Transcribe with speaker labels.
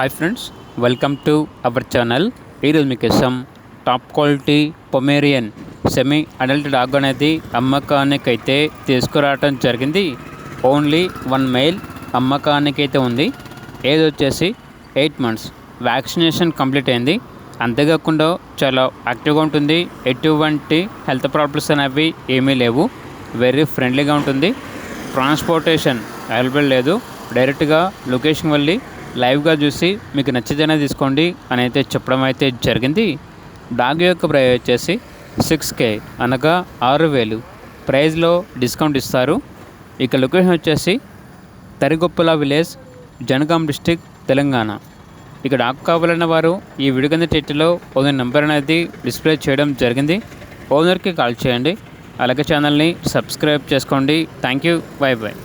Speaker 1: Hi friends, welcome to our channel. ఈరోజు మీకోసం top quality Pomeranian semi adult dog అనేది అమ్మకానికైతే తీసుకురావడం జరిగింది. ఓన్లీ 1 మేల్ అమ్మకానికైతే ఉంది. ఏజ్ వచ్చేసి 8 months. వ్యాక్సినేషన్ కంప్లీట్ అయింది. అంతేకాకుండా చాలా యాక్టివ్గా ఉంటుంది. ఎటువంటి హెల్త్ ప్రాబ్లమ్స్ అనేవి ఏమీ లేవు. వెరీ ఫ్రెండ్లీగా ఉంటుంది. ట్రాన్స్పోర్టేషన్ అవైలబుల్ లేదు. డైరెక్ట్గా లొకేషన్ వెళ్ళి లైవ్గా చూసి మీకు నచ్చితేనే తీసుకోండి అని అయితే చెప్పడం అయితే జరిగింది. డాగ్ యొక్క ప్రైస్ వచ్చేసి 6K అనగా 6,000 ప్రైస్లో డిస్కౌంట్ ఇస్తారు. ఇక లొకేషన్ వచ్చేసి తరిగొప్పల విలేజ్, జనగాం డిస్టిక్, తెలంగాణ. ఇక డాగ్ కావాలన్న వారు ఈ వీడియో కింద టైటిల్లో ఓనర్ నెంబర్ అనేది డిస్ప్లే చేయడం జరిగింది. ఓనర్కి కాల్ చేయండి. అలాగే ఛానల్ని సబ్స్క్రైబ్ చేసుకోండి. Thank you. By by.